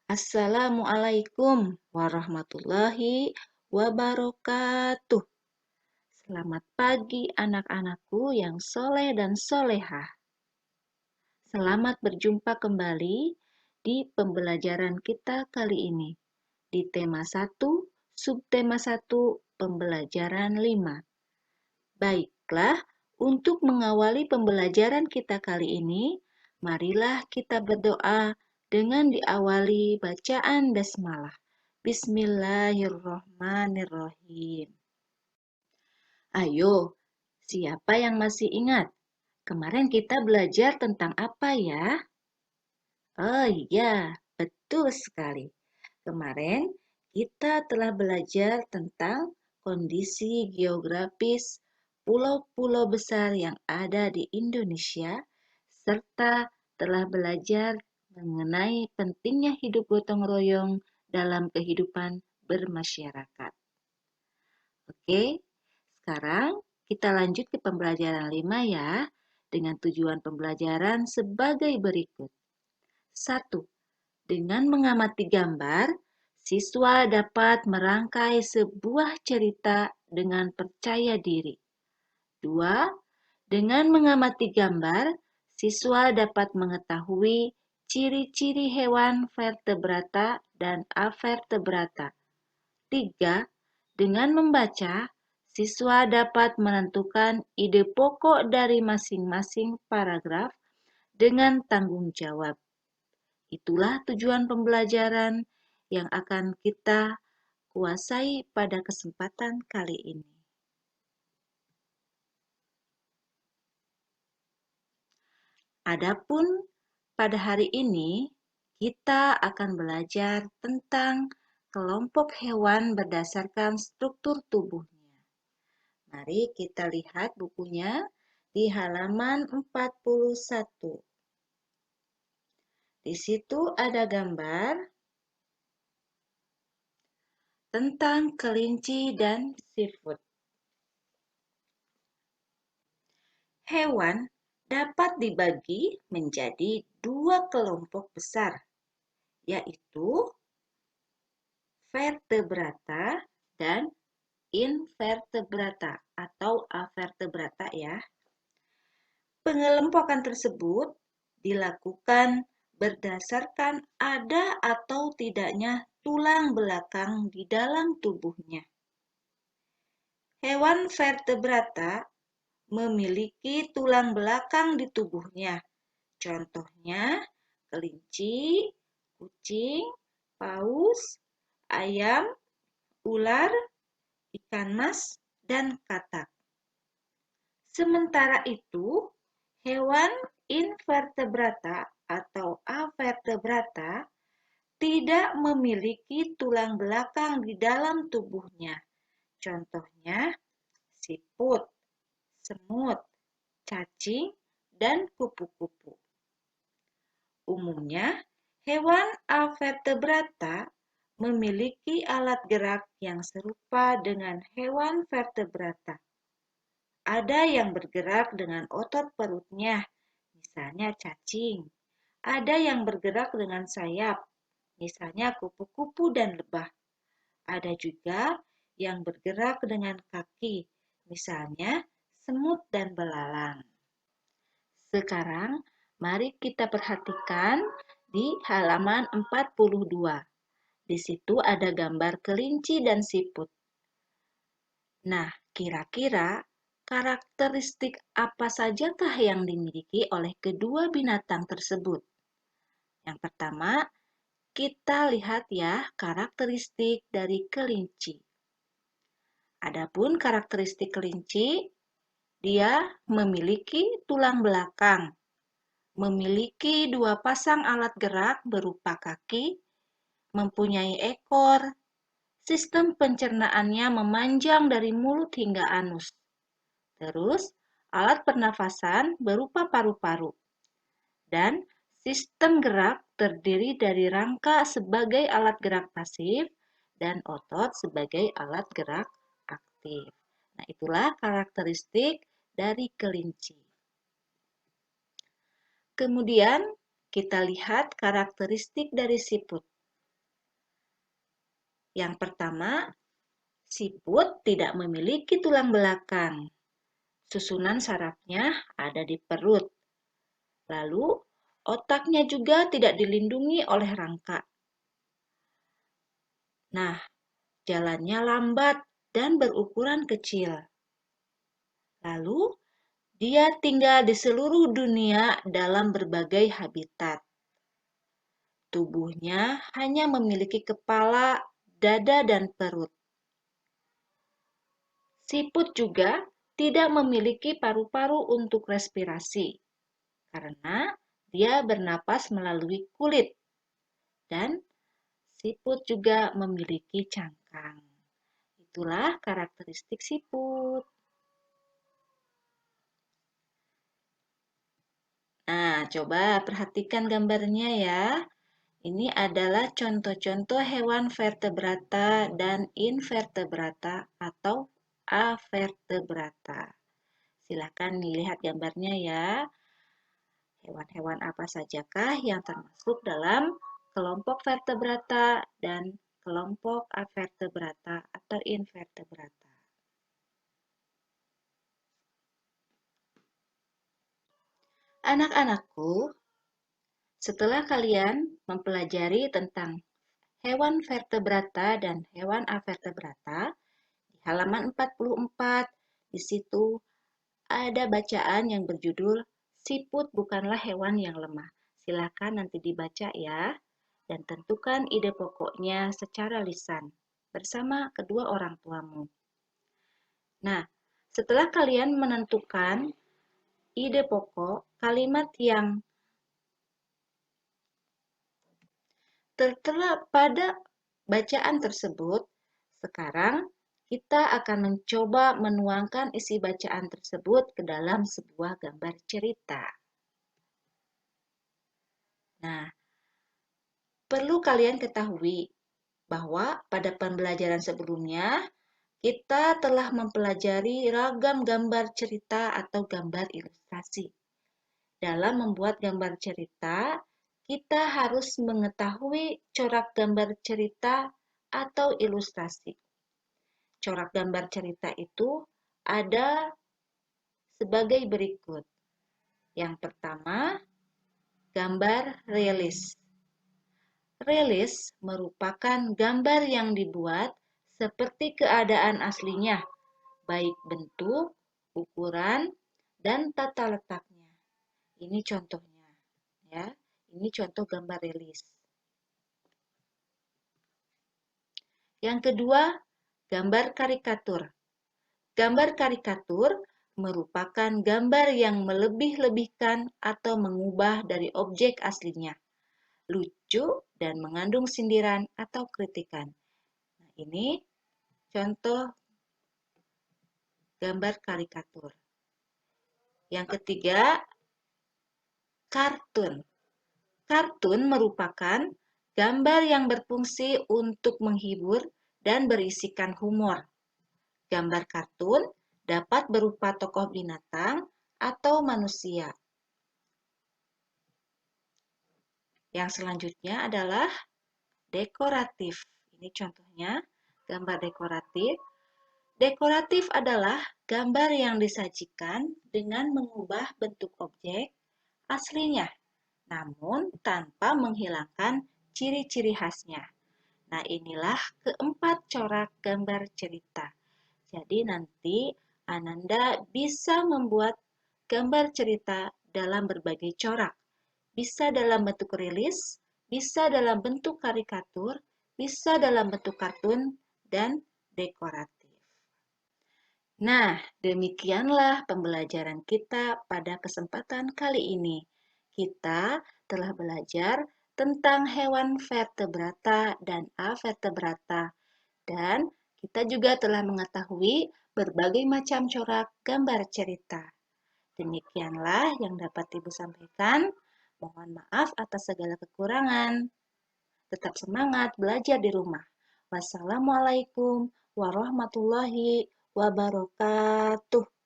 Assalamualaikum warahmatullahi wabarakatuh. Selamat pagi anak-anakku yang soleh dan solehah. Selamat berjumpa kembali di pembelajaran kita kali ini. Di tema 1, subtema 1, pembelajaran 5. Baiklah, untuk mengawali pembelajaran kita kali ini, marilah kita berdoa dengan diawali bacaan basmalah. Bismillahirrohmanirrohim. Ayo, siapa yang masih ingat? Kemarin kita belajar tentang apa ya? Oh iya, betul sekali. Kemarin kita telah belajar tentang kondisi geografis pulau-pulau besar yang ada di Indonesia, serta telah belajar mengenai pentingnya hidup gotong royong dalam kehidupan bermasyarakat. Oke, sekarang kita lanjut ke pembelajaran 5 ya, dengan tujuan pembelajaran sebagai berikut. 1. Dengan mengamati gambar, siswa dapat merangkai sebuah cerita dengan percaya diri. 2. Dengan mengamati gambar, siswa dapat mengetahui ciri-ciri hewan vertebrata dan avertebrata. 3. Dengan membaca, siswa dapat menentukan ide pokok dari masing-masing paragraf dengan tanggung jawab. Itulah tujuan pembelajaran yang akan kita kuasai pada kesempatan kali ini. Adapun pada hari ini kita akan belajar tentang kelompok hewan berdasarkan struktur tubuhnya. Mari kita lihat bukunya di halaman 41. Di situ ada gambar tentang kelinci dan seafood. Hewan dapat dibagi menjadi dua kelompok besar, yaitu vertebrata dan invertebrata atau avertebrata ya. Pengelompokan tersebut dilakukan berdasarkan ada atau tidaknya tulang belakang di dalam tubuhnya. Hewan vertebrata memiliki tulang belakang di tubuhnya. Contohnya kelinci, kucing, paus, ayam, ular, ikan mas, dan katak. Sementara itu, hewan invertebrata atau avertebrata tidak memiliki tulang belakang di dalam tubuhnya. Contohnya siput, semut, cacing, dan kupu-kupu. Umumnya, hewan avertebrata memiliki alat gerak yang serupa dengan hewan vertebrata. Ada yang bergerak dengan otot perutnya, misalnya cacing. Ada yang bergerak dengan sayap, misalnya kupu-kupu dan lebah. Ada juga yang bergerak dengan kaki, misalnya semut dan belalang. Sekarang, mari kita perhatikan di halaman 42. Di situ ada gambar kelinci dan siput. Nah, kira-kira karakteristik apa sajakah yang dimiliki oleh kedua binatang tersebut? Yang pertama, kita lihat ya karakteristik dari kelinci. Adapun karakteristik kelinci, dia memiliki tulang belakang, memiliki dua pasang alat gerak berupa kaki, mempunyai ekor, sistem pencernaannya memanjang dari mulut hingga anus. Terus, alat pernafasan berupa paru-paru. Dan sistem gerak terdiri dari rangka sebagai alat gerak pasif dan otot sebagai alat gerak aktif. Nah, itulah karakteristik dari kelinci. Kemudian, kita lihat karakteristik dari siput. Yang pertama, siput tidak memiliki tulang belakang. Susunan sarafnya ada di perut. Lalu, otaknya juga tidak dilindungi oleh rangka. Nah, jalannya lambat dan berukuran kecil. Lalu, dia tinggal di seluruh dunia dalam berbagai habitat. Tubuhnya hanya memiliki kepala, dada, dan perut. Siput juga tidak memiliki paru-paru untuk respirasi, karena dia bernapas melalui kulit. Dan siput juga memiliki cangkang. Itulah karakteristik siput. Nah, coba perhatikan gambarnya ya. Ini adalah contoh-contoh hewan vertebrata dan invertebrata atau avertebrata. Silakan dilihat gambarnya ya. Hewan-hewan apa sajakah yang termasuk dalam kelompok vertebrata dan kelompok avertebrata atau invertebrata. Anak-anakku, setelah kalian mempelajari tentang hewan vertebrata dan hewan avertebrata, di halaman 44, di situ ada bacaan yang berjudul "Siput bukanlah hewan yang lemah". Silakan nanti dibaca ya, dan tentukan ide pokoknya secara lisan bersama kedua orang tuamu. Nah, setelah kalian menentukan ide pokok kalimat yang tertera pada bacaan tersebut, sekarang kita akan mencoba menuangkan isi bacaan tersebut ke dalam sebuah gambar cerita. Nah, perlu kalian ketahui bahwa pada pembelajaran sebelumnya kita telah mempelajari ragam gambar cerita atau gambar ilustrasi. Dalam membuat gambar cerita, kita harus mengetahui corak gambar cerita atau ilustrasi. Corak gambar cerita itu ada sebagai berikut. Yang pertama, gambar realis. Realis merupakan gambar yang dibuat seperti keadaan aslinya, baik bentuk, ukuran, dan tata letaknya. Ini contohnya, ya. Ini contoh gambar realis. Yang kedua, gambar karikatur. Gambar karikatur merupakan gambar yang melebih-lebihkan atau mengubah dari objek aslinya, lucu dan mengandung sindiran atau kritikan. Nah, ini contoh gambar karikatur. Yang ketiga, kartun. Kartun merupakan gambar yang berfungsi untuk menghibur dan berisikan humor. Gambar kartun dapat berupa tokoh binatang atau manusia. Yang selanjutnya adalah dekoratif. Ini contohnya gambar dekoratif. Dekoratif adalah gambar yang disajikan dengan mengubah bentuk objek aslinya, namun tanpa menghilangkan ciri-ciri khasnya. Nah, inilah keempat corak gambar cerita. Jadi nanti Ananda bisa membuat gambar cerita dalam berbagai corak. Bisa dalam bentuk rilis, bisa dalam bentuk karikatur, bisa dalam bentuk kartun, dan dekoratif. Nah, demikianlah pembelajaran kita pada kesempatan kali ini. Kita telah belajar tentang hewan vertebrata dan avertebrata, dan kita juga telah mengetahui berbagai macam corak gambar cerita. Demikianlah yang dapat Ibu sampaikan. Mohon maaf atas segala kekurangan. Tetap semangat belajar di rumah. Wassalamualaikum warahmatullahi wabarakatuh.